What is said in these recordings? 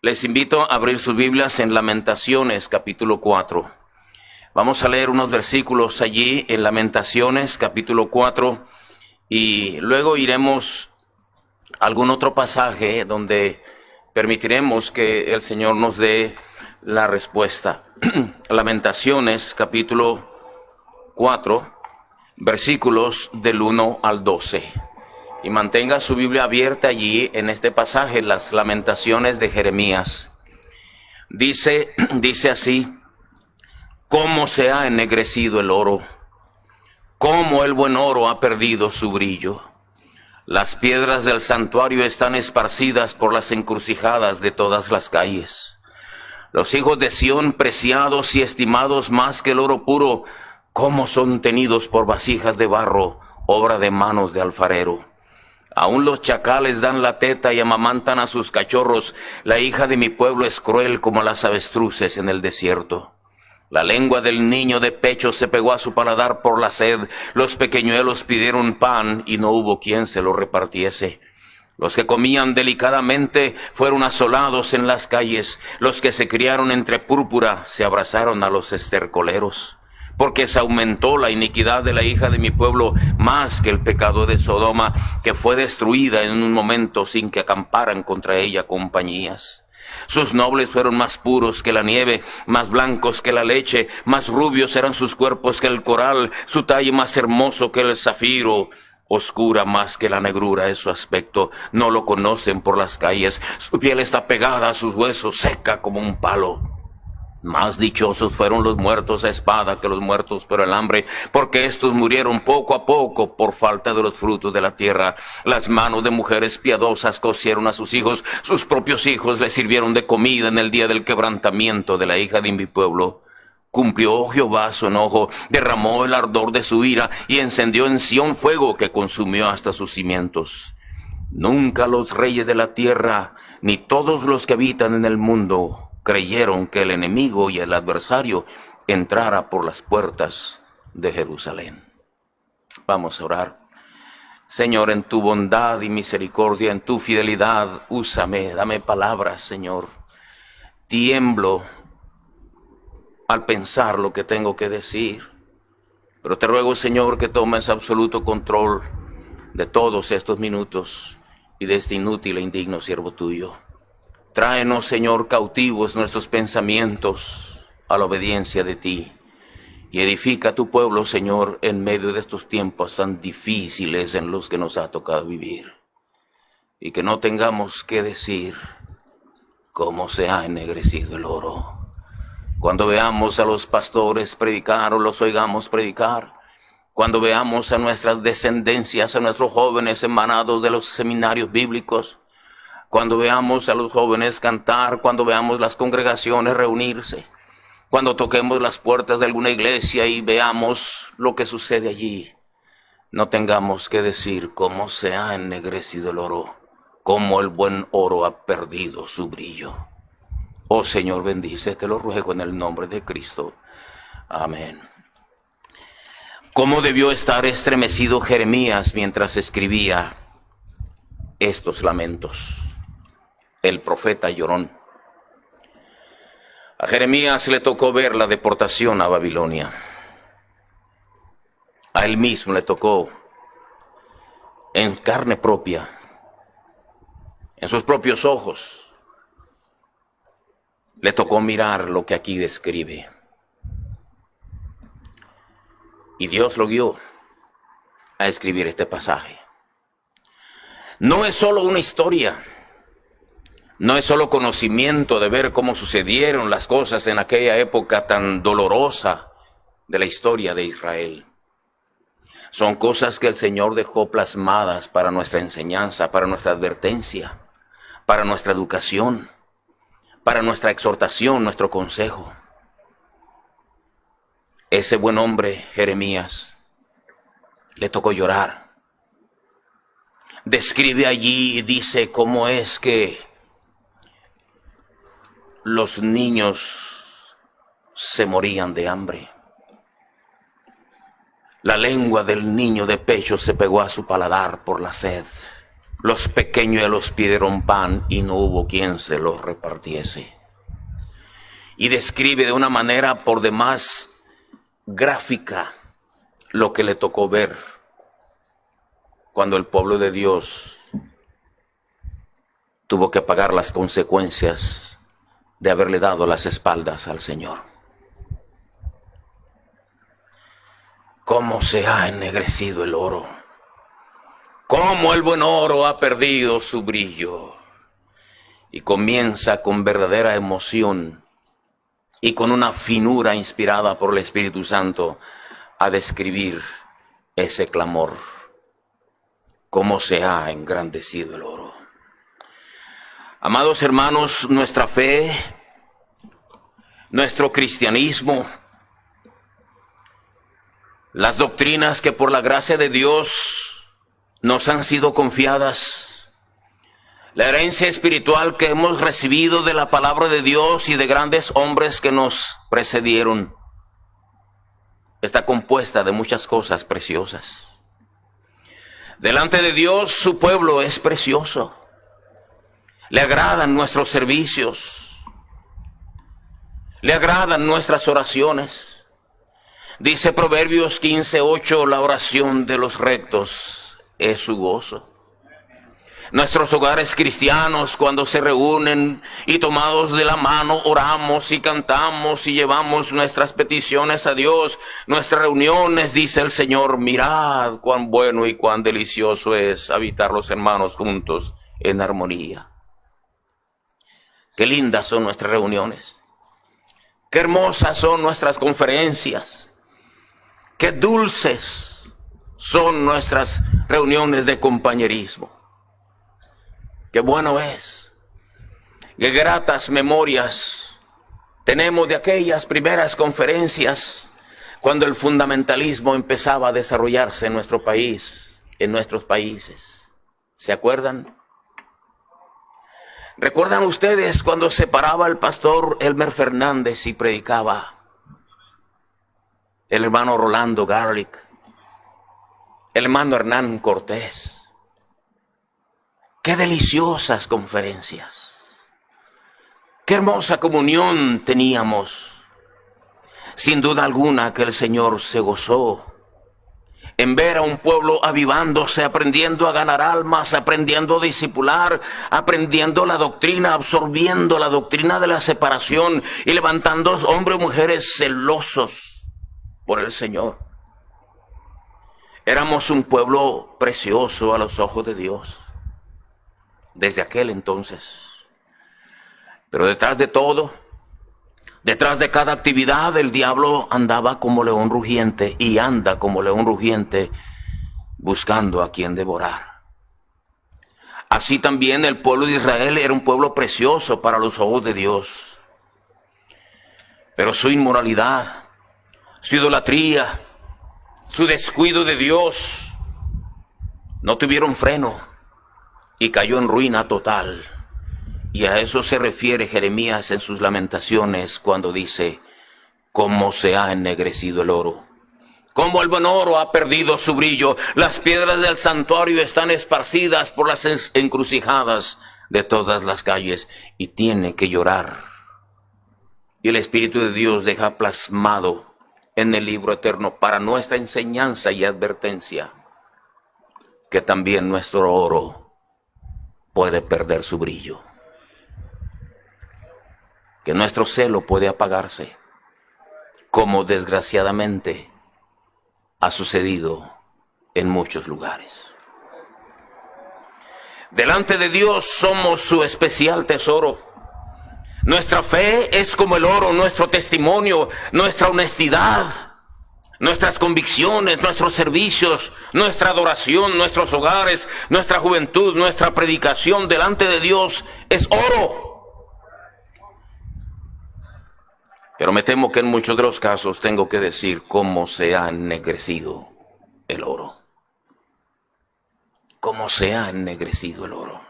Les invito a abrir sus Biblias en Lamentaciones, capítulo 4. Vamos a leer unos versículos allí en Lamentaciones, capítulo 4, y luego iremos a algún otro pasaje donde permitiremos que el Señor nos dé la respuesta. Lamentaciones, capítulo 4, versículos del 1 al 12. Y mantenga su Biblia abierta allí en este pasaje, las Lamentaciones de Jeremías. Dice así: ¿cómo se ha ennegrecido el oro? ¿Cómo el buen oro ha perdido su brillo? Las piedras del santuario están esparcidas por las encrucijadas de todas las calles. Los hijos de Sión, preciados y estimados más que el oro puro, ¿cómo son tenidos por vasijas de barro, obra de manos de alfarero? Aún los chacales dan la teta y amamantan a sus cachorros. La hija de mi pueblo es cruel como las avestruces en el desierto. La lengua del niño de pecho se pegó a su paladar por la sed. Los pequeñuelos pidieron pan y no hubo quien se lo repartiese. Los que comían delicadamente fueron asolados en las calles. Los que se criaron entre púrpura se abrazaron a los estercoleros. Porque se aumentó la iniquidad de la hija de mi pueblo más que el pecado de Sodoma, que fue destruida en un momento sin que acamparan contra ella compañías. Sus nobles fueron más puros que la nieve, más blancos que la leche, más rubios eran sus cuerpos que el coral, su talle más hermoso que el zafiro. Oscura más que la negrura es su aspecto, no lo conocen por las calles, su piel está pegada a sus huesos, seca como un palo. Más dichosos fueron los muertos a espada que los muertos por el hambre, porque estos murieron poco a poco por falta de los frutos de la tierra. Las manos de mujeres piadosas cocieron a sus propios hijos les sirvieron de comida en el día del quebrantamiento de la hija de mi pueblo. Cumplió Jehová su enojo, derramó el ardor de su ira y encendió en Sión fuego que consumió hasta sus cimientos. Nunca los reyes de la tierra, ni todos los que habitan en el mundo, creyeron que el enemigo y el adversario entrara por las puertas de Jerusalén. Vamos a orar. Señor, en tu bondad y misericordia, en tu fidelidad, úsame, dame palabras, Señor. Tiemblo al pensar lo que tengo que decir, pero te ruego, Señor, que tomes absoluto control de todos estos minutos y de este inútil e indigno siervo tuyo. Tráenos, Señor, cautivos nuestros pensamientos a la obediencia de ti. Y edifica a tu pueblo, Señor, en medio de estos tiempos tan difíciles en los que nos ha tocado vivir. Y que no tengamos que decir cómo se ha ennegrecido el oro. Cuando veamos a los pastores predicar o los oigamos predicar, cuando veamos a nuestras descendencias, a nuestros jóvenes emanados de los seminarios bíblicos, cuando veamos a los jóvenes cantar, cuando veamos las congregaciones reunirse, cuando toquemos las puertas de alguna iglesia y veamos lo que sucede allí, no tengamos que decir cómo se ha ennegrecido el oro, cómo el buen oro ha perdido su brillo. Oh Señor, bendice, te lo ruego en el nombre de Cristo. Amén. ¿Cómo debió estar estremecido Jeremías mientras escribía estos lamentos? El profeta llorón. A Jeremías le tocó ver la deportación a Babilonia. A él mismo le tocó en carne propia, en sus propios ojos, le tocó mirar lo que aquí describe. Y Dios lo guió a escribir este pasaje. No es solo una historia. No es solo conocimiento de ver cómo sucedieron las cosas en aquella época tan dolorosa de la historia de Israel. Son cosas que el Señor dejó plasmadas para nuestra enseñanza, para nuestra advertencia, para nuestra educación, para nuestra exhortación, nuestro consejo. Ese buen hombre, Jeremías, le tocó llorar. Describe allí y dice cómo es que los niños se morían de hambre. La lengua del niño de pecho se pegó a su paladar por la sed. los pequeñuelos pidieron pan y no hubo quien se los repartiese. Y describe de una manera por demás gráfica lo que le tocó ver cuando el pueblo de Dios tuvo que pagar las consecuencias de haberle dado las espaldas al Señor. ¿Cómo se ha ennegrecido el oro? ¿Cómo el buen oro ha perdido su brillo? Y comienza con verdadera emoción y con una finura inspirada por el Espíritu Santo a describir ese clamor. ¿Cómo se ha engrandecido el oro? Amados hermanos, nuestra fe, nuestro cristianismo, las doctrinas que por la gracia de Dios nos han sido confiadas, la herencia espiritual que hemos recibido de la palabra de Dios y de grandes hombres que nos precedieron, está compuesta de muchas cosas preciosas. Delante de Dios, su pueblo es precioso. Le agradan nuestros servicios. Le agradan nuestras oraciones. Dice Proverbios 15:8, la oración de los rectos es su gozo. Nuestros hogares cristianos, cuando se reúnen y tomados de la mano oramos y cantamos y llevamos nuestras peticiones a Dios, nuestras reuniones, dice el Señor, mirad cuán bueno y cuán delicioso es habitar los hermanos juntos en armonía. Qué lindas son nuestras reuniones. Qué hermosas son nuestras conferencias. Qué dulces son nuestras reuniones de compañerismo. Qué bueno es. Qué gratas memorias tenemos de aquellas primeras conferencias cuando el fundamentalismo empezaba a desarrollarse en nuestro país, en nuestros países. ¿Se acuerdan? ¿Recuerdan ustedes cuando se paraba el pastor Elmer Fernández y predicaba? El hermano Rolando Garlic, el hermano Hernán Cortés. Qué deliciosas conferencias. Qué hermosa comunión teníamos. Sin duda alguna que el Señor se gozó en ver a un pueblo avivándose, aprendiendo a ganar almas, aprendiendo a discipular, aprendiendo la doctrina, absorbiendo la doctrina de la separación y levantando hombres y mujeres celosos por el Señor. Éramos un pueblo precioso a los ojos de Dios desde aquel entonces. Pero detrás de todo, detrás de cada actividad, el diablo andaba como león rugiente y anda como león rugiente buscando a quien devorar. Así también el pueblo de Israel era un pueblo precioso para los ojos de Dios. Pero su inmoralidad, su idolatría, su descuido de Dios no tuvieron freno y cayó en ruina total. Y a eso se refiere Jeremías en sus lamentaciones cuando dice, cómo se ha ennegrecido el oro, cómo el buen oro ha perdido su brillo, las piedras del santuario están esparcidas por las encrucijadas de todas las calles, y tiene que llorar. Y el Espíritu de Dios deja plasmado en el libro eterno para nuestra enseñanza y advertencia que también nuestro oro puede perder su brillo, que nuestro celo puede apagarse, como desgraciadamente ha sucedido en muchos lugares. Delante de Dios somos su especial tesoro. Nuestra fe es como el oro, nuestro testimonio, nuestra honestidad, nuestras convicciones, nuestros servicios, nuestra adoración, nuestros hogares, nuestra juventud, nuestra predicación delante de Dios es oro. Pero me temo que en muchos de los casos tengo que decir cómo se ha ennegrecido el oro. Cómo se ha ennegrecido el oro.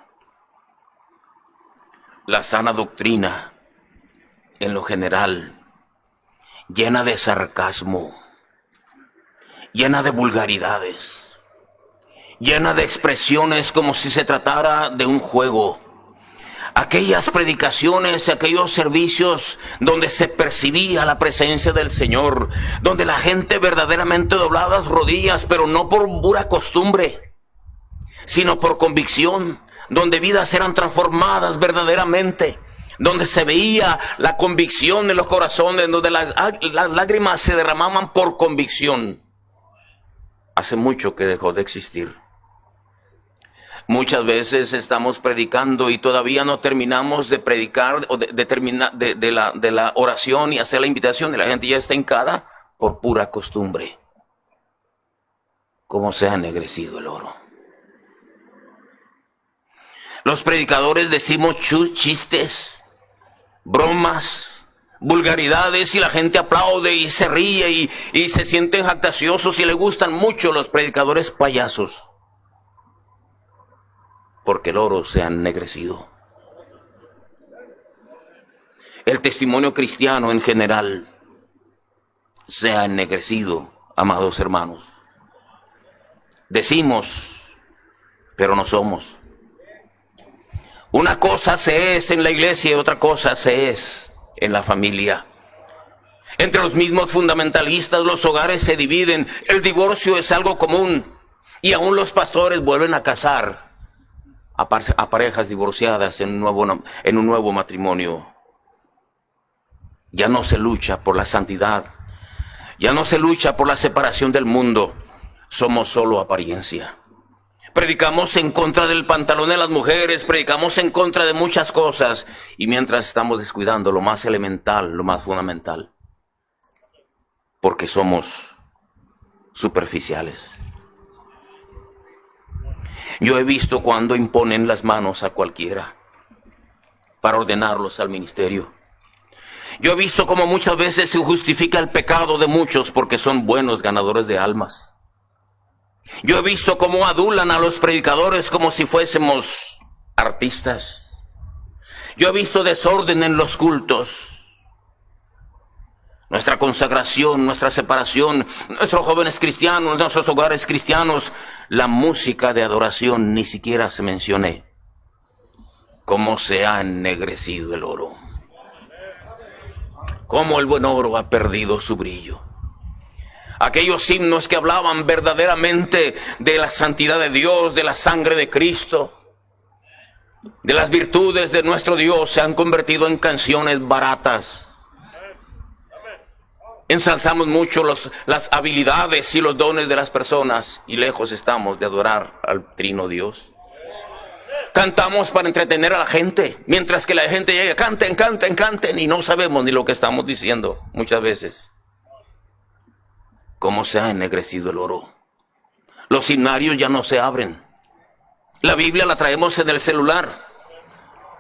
La sana doctrina, en lo general, llena de sarcasmo, llena de vulgaridades, llena de expresiones como si se tratara de un juego. Aquellas predicaciones, aquellos servicios donde se percibía la presencia del Señor, donde la gente verdaderamente doblaba las rodillas, pero no por pura costumbre, sino por convicción, donde vidas eran transformadas verdaderamente, donde se veía la convicción en los corazones, donde las lágrimas se derramaban por convicción. Hace mucho que dejó de existir. Muchas veces estamos predicando y todavía no terminamos de predicar o de la oración y hacer la invitación, y la gente ya está hincada por pura costumbre. ¿Cómo se ha ennegrecido el oro? Los predicadores decimos chistes, bromas, vulgaridades, y la gente aplaude y se ríe y se sienten jactanciosos, y le gustan mucho los predicadores payasos. Porque el oro se ha ennegrecido. El testimonio cristiano en general se ha ennegrecido, amados hermanos. Decimos, pero no somos. Una cosa se es en la iglesia y otra cosa se es en la familia. Entre los mismos fundamentalistas los hogares se dividen, el divorcio es algo común, y aún los pastores vuelven a casar a parejas divorciadas en un nuevo matrimonio. Ya no se lucha por la santidad, ya no se lucha por la separación del mundo, somos solo apariencia. Predicamos en contra del pantalón de las mujeres, predicamos en contra de muchas cosas, y mientras estamos descuidando lo más elemental, lo más fundamental, porque somos superficiales. Yo he visto cuando imponen las manos a cualquiera para ordenarlos al ministerio. Yo he visto cómo muchas veces se justifica el pecado de muchos porque son buenos ganadores de almas. Yo he visto cómo adulan a los predicadores como si fuésemos artistas. Yo he visto desorden en los cultos. Nuestra consagración, nuestra separación, nuestros jóvenes cristianos, nuestros hogares cristianos, la música de adoración ni siquiera se mencione. Cómo se ha ennegrecido el oro. Cómo el buen oro ha perdido su brillo. Aquellos himnos que hablaban verdaderamente de la santidad de Dios, de la sangre de Cristo, de las virtudes de nuestro Dios, se han convertido en canciones baratas. Ensalzamos mucho las habilidades y los dones de las personas, y lejos estamos de adorar al Trino Dios. Cantamos para entretener a la gente, mientras que la gente llega, canten, canten, canten, y no sabemos ni lo que estamos diciendo muchas veces. ¿Cómo se ha ennegrecido el oro? Los himnarios ya no se abren. La Biblia la traemos en el celular.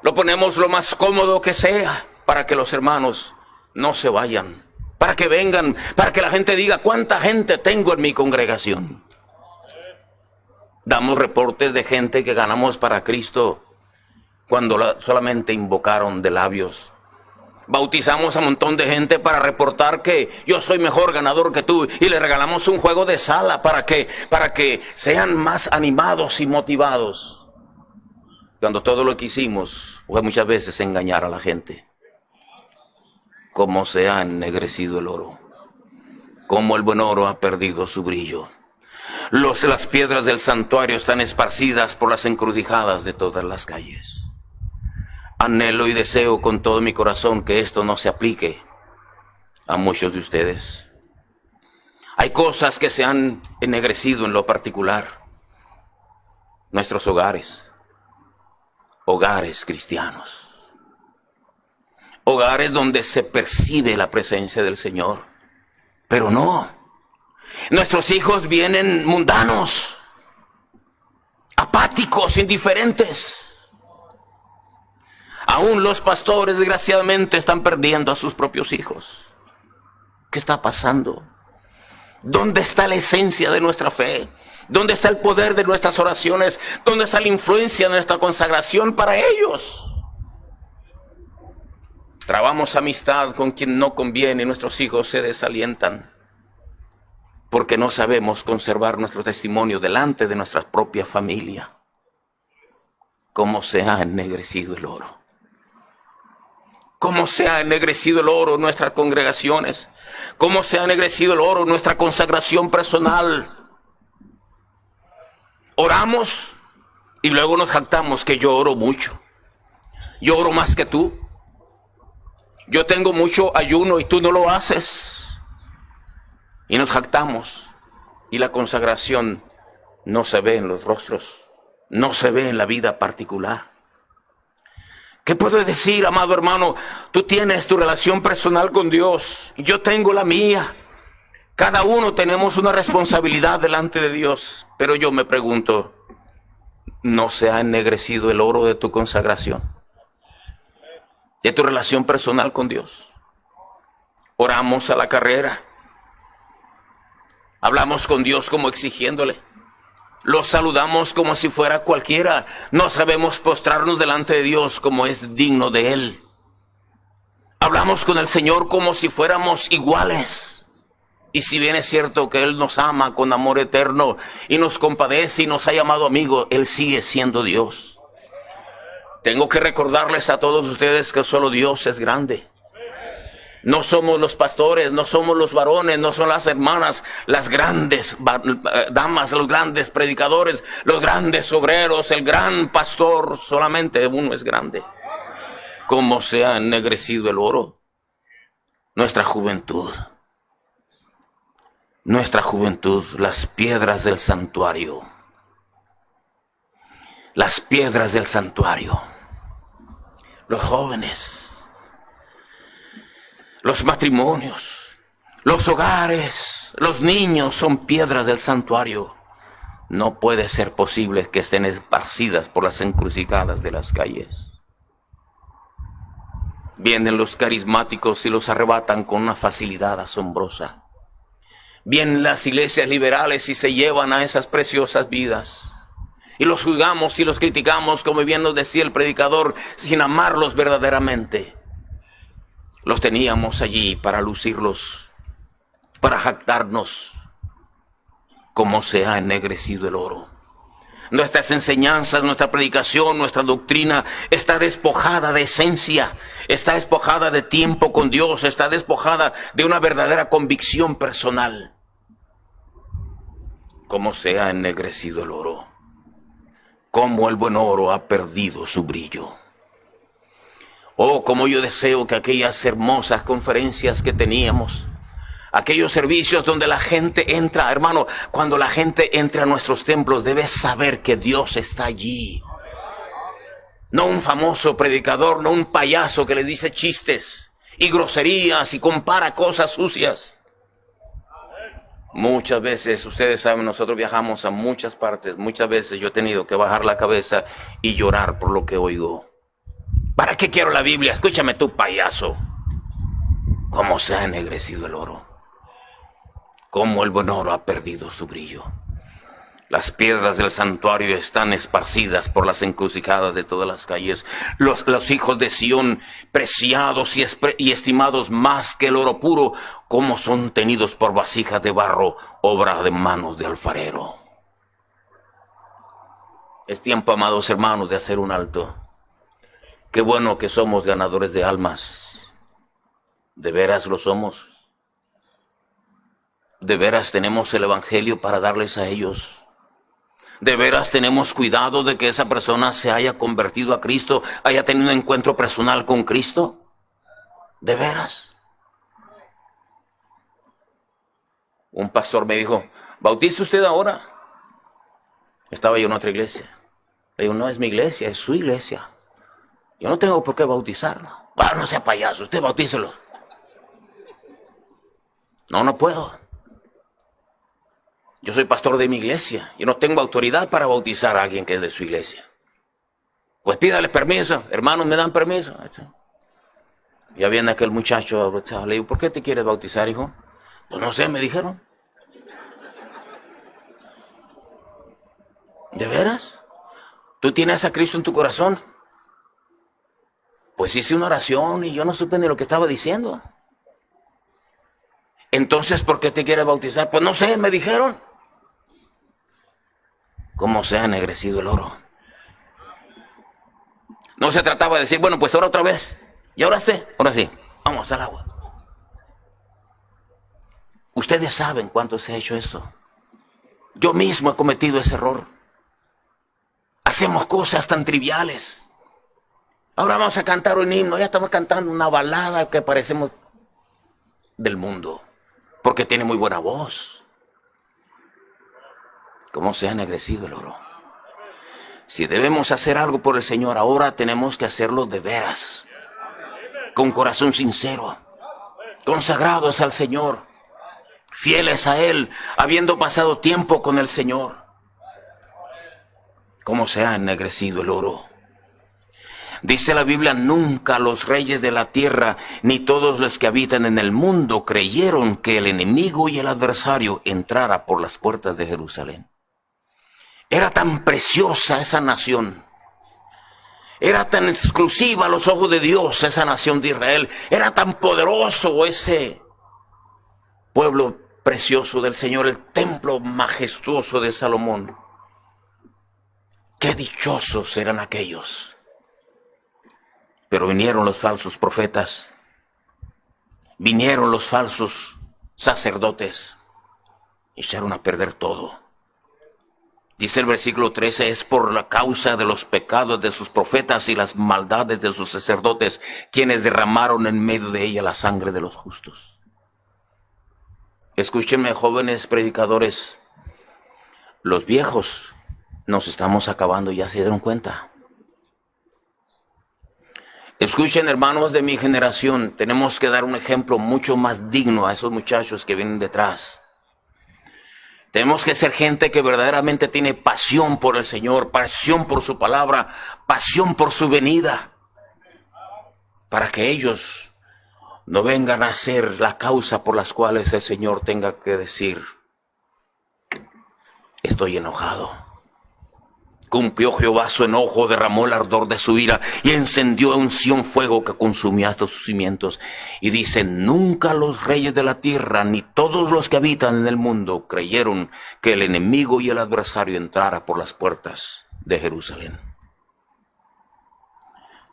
Lo ponemos lo más cómodo que sea para que los hermanos no se vayan, para que vengan, para que la gente diga cuánta gente tengo en mi congregación. Damos reportes de gente que ganamos para Cristo cuando solamente invocaron de labios. Bautizamos a un montón de gente para reportar que yo soy mejor ganador que tú, y le regalamos un juego de sala para que sean más animados y motivados. Cuando todo lo que hicimos fue muchas veces engañar a la gente. Cómo se ha ennegrecido el oro, cómo el buen oro ha perdido su brillo. Las piedras del santuario están esparcidas por las encrucijadas de todas las calles. Anhelo y deseo con todo mi corazón que esto no se aplique a muchos de ustedes. Hay cosas que se han ennegrecido en lo particular. Nuestros hogares cristianos. Hogares donde se percibe la presencia del Señor. Pero no. Nuestros hijos vienen mundanos, apáticos, indiferentes. Aún los pastores, desgraciadamente, están perdiendo a sus propios hijos. ¿Qué está pasando? ¿Dónde está la esencia de nuestra fe? ¿Dónde está el poder de nuestras oraciones? ¿Dónde está la influencia de nuestra consagración para ellos? Trabamos amistad con quien no conviene y nuestros hijos se desalientan. porque no sabemos conservar nuestro testimonio delante de nuestra propia familia. Cómo se ha ennegrecido el oro. Cómo se ha ennegrecido el oro en nuestras congregaciones. Cómo se ha ennegrecido el oro en nuestra consagración personal. Oramos y luego nos jactamos que yo oro mucho. Yo oro más que tú. Yo tengo mucho ayuno y tú no lo haces. Y nos jactamos. Y la consagración no se ve en los rostros. No se ve en la vida particular. ¿Qué puedo decir, amado hermano? Tú tienes tu relación personal con Dios. Yo tengo la mía. Cada uno tenemos una responsabilidad delante de Dios. Pero yo me pregunto, ¿no se ha ennegrecido el oro de tu consagración? De tu relación personal con Dios. Oramos a la carrera. Hablamos con Dios como exigiéndole. Lo saludamos como si fuera cualquiera. No sabemos postrarnos delante de Dios como es digno de Él. Hablamos con el Señor como si fuéramos iguales. Y si bien es cierto que Él nos ama con amor eterno y nos compadece y nos ha llamado amigos, Él sigue siendo Dios. Tengo que recordarles a todos ustedes que solo Dios es grande. No somos los pastores, no somos los varones, no son las hermanas, las grandes damas, los grandes predicadores, los grandes obreros, el gran pastor, solamente uno es grande. ¿Cómo se ha ennegrecido el oro? Nuestra juventud, las piedras del santuario. Las piedras del santuario. Los jóvenes. Los matrimonios, los hogares, los niños son piedras del santuario. No puede ser posible que estén esparcidas por las encrucijadas de las calles. Vienen los carismáticos y los arrebatan con una facilidad asombrosa. Vienen las iglesias liberales y se llevan a esas preciosas vidas. Y los juzgamos y los criticamos, como bien nos decía el predicador, sin amarlos verdaderamente. Los teníamos allí para lucirlos, para jactarnos. Cómo se ha ennegrecido el oro. Nuestras enseñanzas, nuestra predicación, nuestra doctrina está despojada de esencia, está despojada de tiempo con Dios, está despojada de una verdadera convicción personal. Cómo se ha ennegrecido el oro. Cómo el buen oro ha perdido su brillo. Oh, como yo deseo que aquellas hermosas conferencias que teníamos, aquellos servicios donde la gente entra, hermano, cuando la gente entra a nuestros templos, debe saber que Dios está allí. No un famoso predicador, no un payaso que le dice chistes y groserías y compara cosas sucias. Muchas veces, ustedes saben, nosotros viajamos a muchas partes, muchas veces yo he tenido que bajar la cabeza y llorar por lo que oigo. ¿Para qué quiero la Biblia? Escúchame tú, payaso. ¿Cómo se ha ennegrecido el oro? ¿Cómo el buen oro ha perdido su brillo? Las piedras del santuario están esparcidas por las encrucijadas de todas las calles. Los hijos de Sión, preciados y estimados más que el oro puro, ¿cómo son tenidos por vasijas de barro, obra de manos de alfarero? Es tiempo, amados hermanos, de hacer un alto. Qué bueno que somos ganadores de almas. ¿De veras lo somos? ¿De veras tenemos el evangelio para darles a ellos? ¿De veras tenemos cuidado de que esa persona se haya convertido a Cristo, haya tenido un encuentro personal con Cristo? ¿De veras? Un pastor me dijo, ¿bautice usted ahora? Estaba yo en otra iglesia. Le digo, no es mi iglesia, es su iglesia. Yo no tengo por qué bautizarlo. Ah, no sea payaso, usted bautícelo. No puedo. Yo soy pastor de mi iglesia. Yo no tengo autoridad para bautizar a alguien que es de su iglesia. Pues pídale permiso. Hermanos, ¿me dan permiso? Ya viene aquel muchacho. Le digo, ¿por qué te quieres bautizar, hijo? Pues no sé, me dijeron. ¿De veras? ¿Tú tienes a Cristo en tu corazón? Pues hice una oración y yo no supe ni lo que estaba diciendo. Entonces, ¿por qué te quieres bautizar? Pues no sé, me dijeron. ¿Cómo se ha ennegrecido el oro? No se trataba de decir, bueno, pues ahora otra vez. ¿Ya oraste? Ahora sí, vamos al agua. Ustedes saben cuánto se ha hecho esto. Yo mismo he cometido ese error. Hacemos cosas tan triviales. Ahora vamos a cantar un himno. Ya estamos cantando una balada que parecemos del mundo. Porque tiene muy buena voz. ¿Cómo se ha ennegrecido el oro? Si debemos hacer algo por el Señor, ahora tenemos que hacerlo de veras. Con corazón sincero. Consagrados al Señor. Fieles a Él, habiendo pasado tiempo con el Señor. ¿Cómo se ha ennegrecido el oro? Dice la Biblia, nunca los reyes de la tierra, ni todos los que habitan en el mundo, creyeron que el enemigo y el adversario entrara por las puertas de Jerusalén. Era tan preciosa esa nación. Era tan exclusiva a los ojos de Dios esa nación de Israel. Era tan poderoso ese pueblo precioso del Señor, el templo majestuoso de Salomón. Qué dichosos eran aquellos. Pero vinieron los falsos profetas, vinieron los falsos sacerdotes, echaron a perder todo. Dice el versículo 13, es por la causa de los pecados de sus profetas y las maldades de sus sacerdotes, quienes derramaron en medio de ella la sangre de los justos. Escúchenme, jóvenes predicadores, los viejos nos estamos acabando, ¿ya se dieron cuenta? Escuchen, hermanos de mi generación, tenemos que dar un ejemplo mucho más digno a esos muchachos que vienen detrás. Tenemos que ser gente que verdaderamente tiene pasión por el Señor, pasión por su palabra, pasión por su venida, para que ellos no vengan a ser la causa por las cuales el Señor tenga que decir, estoy enojado. Cumplió Jehová su enojo, derramó el ardor de su ira y encendió en Sión fuego que consumía hasta sus cimientos. Y dice, nunca los reyes de la tierra, ni todos los que habitan en el mundo, creyeron que el enemigo y el adversario entrara por las puertas de Jerusalén.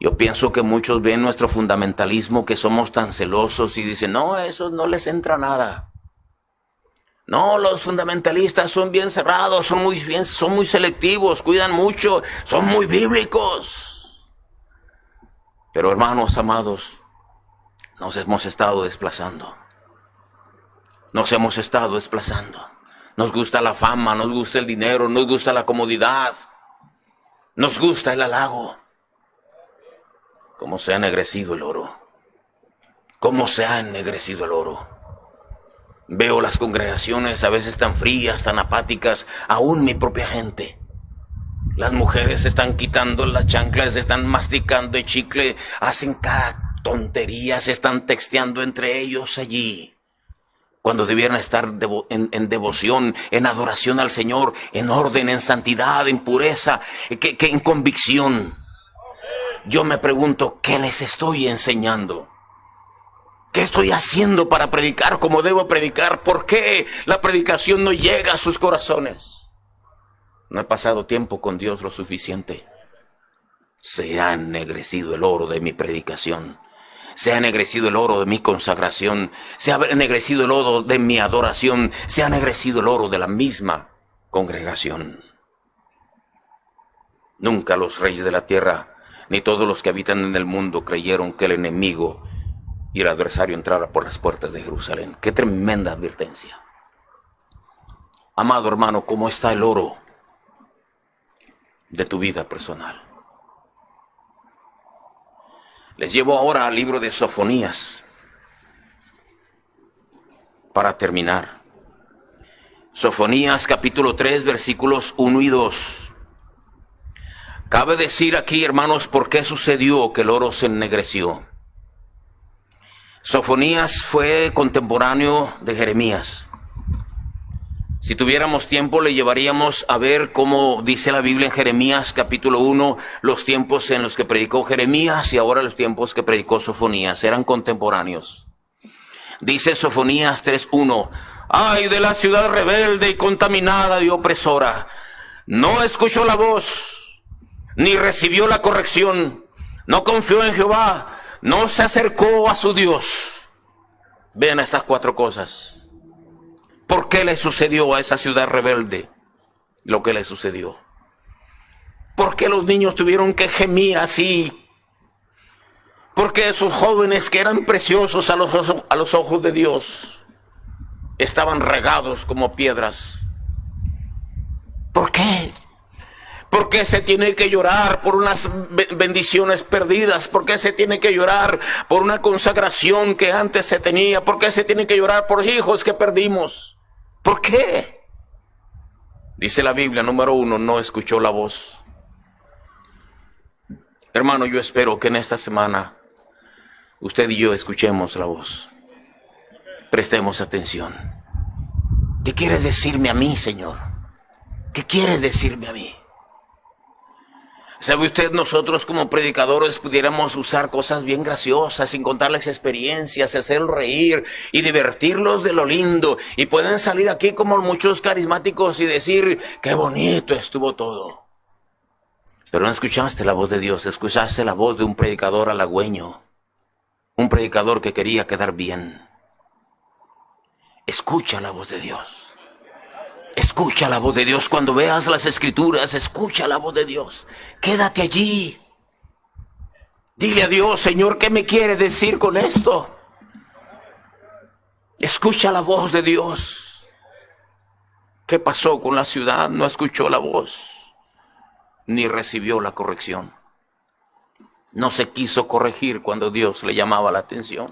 Yo pienso que muchos ven nuestro fundamentalismo, que somos tan celosos y dicen, no, a esos no les entra nada. No, los fundamentalistas son bien cerrados, son muy selectivos, cuidan mucho, son muy bíblicos. Pero hermanos amados, nos hemos estado desplazando. Nos gusta la fama, nos gusta el dinero, nos gusta la comodidad, nos gusta el halago. ¿Cómo se ha ennegrecido el oro? ¿Cómo se ha ennegrecido el oro? Veo las congregaciones a veces tan frías, tan apáticas, aún mi propia gente. Las mujeres se están quitando las chanclas, se están masticando el chicle, hacen cada tontería, se están texteando entre ellos allí. Cuando debieran estar en devoción, en adoración al Señor, en orden, en santidad, en pureza, que en convicción. Yo me pregunto, ¿qué les estoy enseñando? ¿Qué estoy haciendo para predicar como debo predicar? ¿Por qué la predicación no llega a sus corazones? No he pasado tiempo con Dios lo suficiente. Se ha ennegrecido el oro de mi predicación. Se ha ennegrecido el oro de mi consagración. Se ha ennegrecido el oro de mi adoración. Se ha ennegrecido el oro de la misma congregación. Nunca los reyes de la tierra, ni todos los que habitan en el mundo, creyeron que el enemigo y el adversario entrara por las puertas de Jerusalén. ¡Qué tremenda advertencia! Amado hermano, ¿cómo está el oro de tu vida personal? Les llevo ahora al libro de Sofonías para terminar. Sofonías capítulo 3, versículos 1 y 2. Cabe decir aquí, hermanos, por qué sucedió que el oro se ennegreció. Sofonías fue contemporáneo de Jeremías. Si tuviéramos tiempo, le llevaríamos a ver cómo dice la Biblia en Jeremías capítulo 1, los tiempos en los que predicó Jeremías y ahora los tiempos que predicó Sofonías. Eran contemporáneos. Dice Sofonías 3:1, ay de la ciudad rebelde y contaminada y opresora. No escuchó la voz, ni recibió la corrección. No confió en Jehová, no se acercó a su Dios. Vean estas 4 cosas. ¿Por qué le sucedió a esa ciudad rebelde lo que le sucedió? ¿Por qué los niños tuvieron que gemir así? ¿Por qué esos jóvenes que eran preciosos a los ojos de Dios estaban regados como piedras? ¿Por qué? ¿Por qué se tiene que llorar por unas bendiciones perdidas? ¿Por qué se tiene que llorar por una consagración que antes se tenía? ¿Por qué se tiene que llorar por hijos que perdimos? ¿Por qué? Dice la Biblia, número 1, no escuchó la voz. Hermano, yo espero que en esta semana usted y yo escuchemos la voz. Prestemos atención. ¿Qué quieres decirme a mí, Señor? ¿Qué quieres decirme a mí? ¿Sabe usted, nosotros como predicadores pudiéramos usar cosas bien graciosas, sin contarles experiencias, hacerlos reír y divertirlos de lo lindo? Y pueden salir aquí como muchos carismáticos y decir, qué bonito estuvo todo. Pero no escuchaste la voz de Dios, escuchaste la voz de un predicador halagüeño. Un predicador que quería quedar bien. Escucha la voz de Dios. Escucha la voz de Dios. Cuando veas las Escrituras, escucha la voz de Dios. Quédate allí. Dile a Dios, Señor, ¿qué me quiere decir con esto? Escucha la voz de Dios. ¿Qué pasó con la ciudad? No escuchó la voz, ni recibió la corrección. No se quiso corregir cuando Dios le llamaba la atención.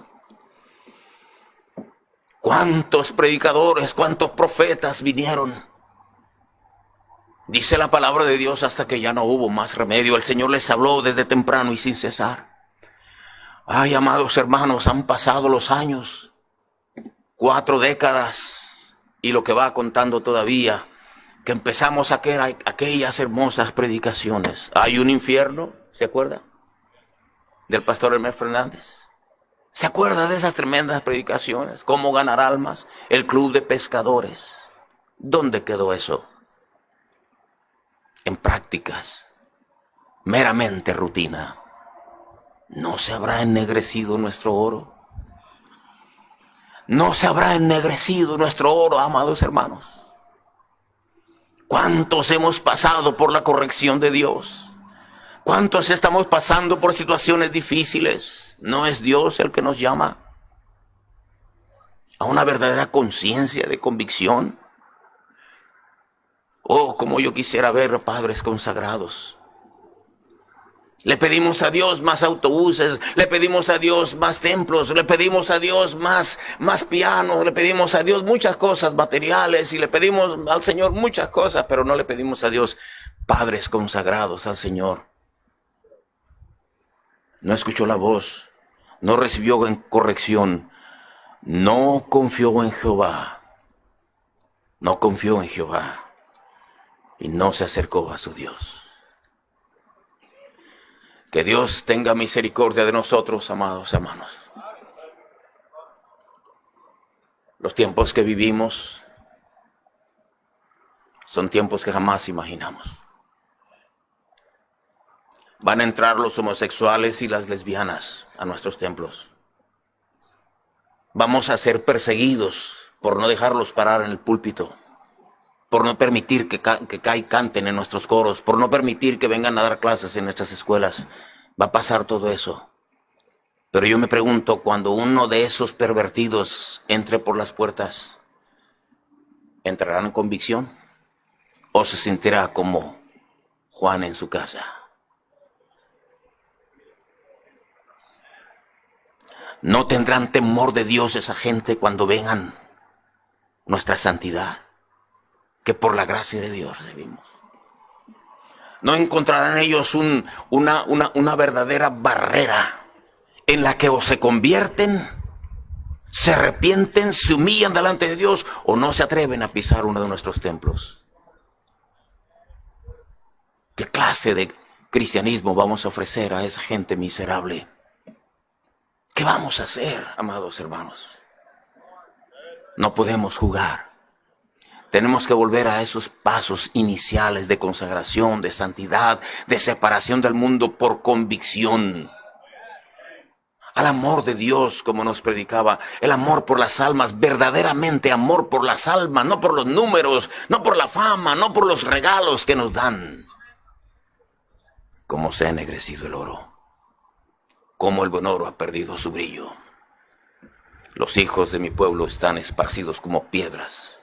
¿Cuántos predicadores, cuántos profetas vinieron? Dice la palabra de Dios hasta que ya no hubo más remedio. El Señor les habló desde temprano y sin cesar. Ay, amados hermanos, han pasado los años, 4 décadas y lo que va contando todavía, que empezamos aquellas hermosas predicaciones. Hay un infierno, ¿se acuerda? Del pastor Hermes Fernández. ¿Se acuerda de esas tremendas predicaciones? ¿Cómo ganar almas? El club de pescadores. ¿Dónde quedó eso? En prácticas. Meramente rutina. ¿No se habrá ennegrecido nuestro oro? ¿No se habrá ennegrecido nuestro oro, amados hermanos? ¿Cuántos hemos pasado por la corrección de Dios? ¿Cuántos estamos pasando por situaciones difíciles? ¿No es Dios el que nos llama a una verdadera conciencia de convicción? Oh, como yo quisiera ver padres consagrados. Le pedimos a Dios más autobuses, le pedimos a Dios más templos, le pedimos a Dios más pianos, le pedimos a Dios muchas cosas materiales y le pedimos al Señor muchas cosas, pero no le pedimos a Dios padres consagrados al Señor. No escuchó la voz, no recibió corrección, no confió en Jehová, no confió en Jehová y no se acercó a su Dios. Que Dios tenga misericordia de nosotros, amados hermanos. Los tiempos que vivimos son tiempos que jamás imaginamos. Van a entrar los homosexuales y las lesbianas a nuestros templos. Vamos a ser perseguidos por no dejarlos parar en el púlpito, por no permitir que canten en nuestros coros, por no permitir que vengan a dar clases en nuestras escuelas. Va a pasar todo eso. Pero yo me pregunto, cuando uno de esos pervertidos entre por las puertas, ¿entrará en convicción? ¿O se sentirá como Juan en su casa? ¿No tendrán temor de Dios esa gente cuando vean nuestra santidad, que por la gracia de Dios recibimos? ¿No encontrarán ellos una verdadera barrera en la que o se convierten, se arrepienten, se humillan delante de Dios o no se atreven a pisar uno de nuestros templos? ¿Qué clase de cristianismo vamos a ofrecer a esa gente miserable? ¿Qué vamos a hacer, amados hermanos? No podemos jugar. Tenemos que volver a esos pasos iniciales de consagración, de santidad, de separación del mundo por convicción. Al amor de Dios, como nos predicaba, el amor por las almas, verdaderamente amor por las almas, no por los números, no por la fama, no por los regalos que nos dan. Como se ha ennegrecido el oro, como el buen oro ha perdido su brillo. Los hijos de mi pueblo están esparcidos como piedras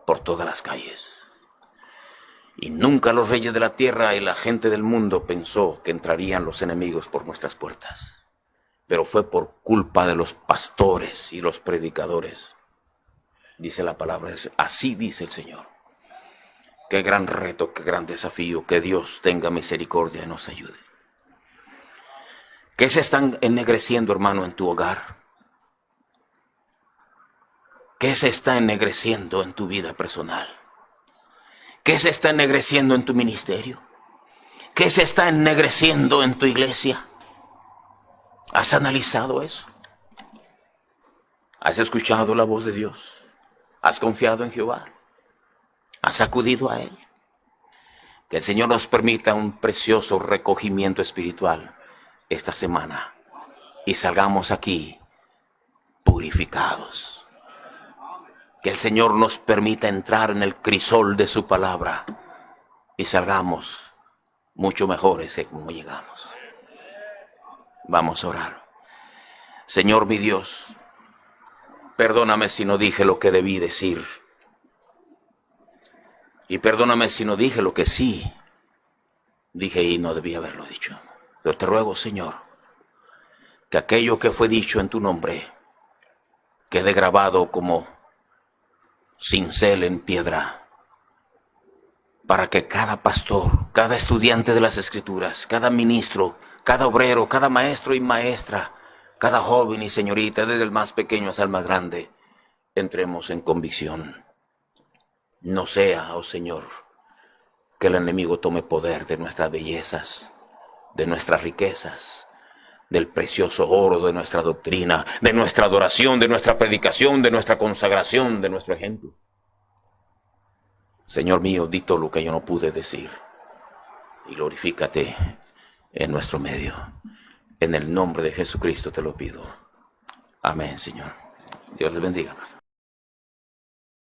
por todas las calles. Y nunca los reyes de la tierra y la gente del mundo pensó que entrarían los enemigos por nuestras puertas. Pero fue por culpa de los pastores y los predicadores. Dice la palabra, así dice el Señor. Qué gran reto, qué gran desafío, que Dios tenga misericordia y nos ayude. ¿Qué se están ennegreciendo, hermano, en tu hogar? ¿Qué se está ennegreciendo en tu vida personal? ¿Qué se está ennegreciendo en tu ministerio? ¿Qué se está ennegreciendo en tu iglesia? ¿Has analizado eso? ¿Has escuchado la voz de Dios? ¿Has confiado en Jehová? ¿Has acudido a Él? Que el Señor nos permita un precioso recogimiento espiritual esta semana y salgamos aquí purificados. Que el Señor nos permita entrar en el crisol de su palabra y salgamos mucho mejores de como llegamos. Vamos a orar. Señor mi Dios, perdóname si no dije lo que debí decir. Y perdóname si no dije lo que sí dije y no debí haberlo dicho. Pero te ruego, Señor, que aquello que fue dicho en tu nombre quede grabado como cincel en piedra, para que cada pastor, cada estudiante de las Escrituras, cada ministro, cada obrero, cada maestro y maestra, cada joven y señorita, desde el más pequeño hasta el más grande, entremos en convicción. No sea, oh Señor, que el enemigo tome poder de nuestras bellezas, de nuestras riquezas, del precioso oro de nuestra doctrina, de nuestra adoración, de nuestra predicación, de nuestra consagración, de nuestro ejemplo. Señor mío, di todo lo que yo no pude decir y glorifícate en nuestro medio. En el nombre de Jesucristo te lo pido. Amén, Señor. Dios les bendiga.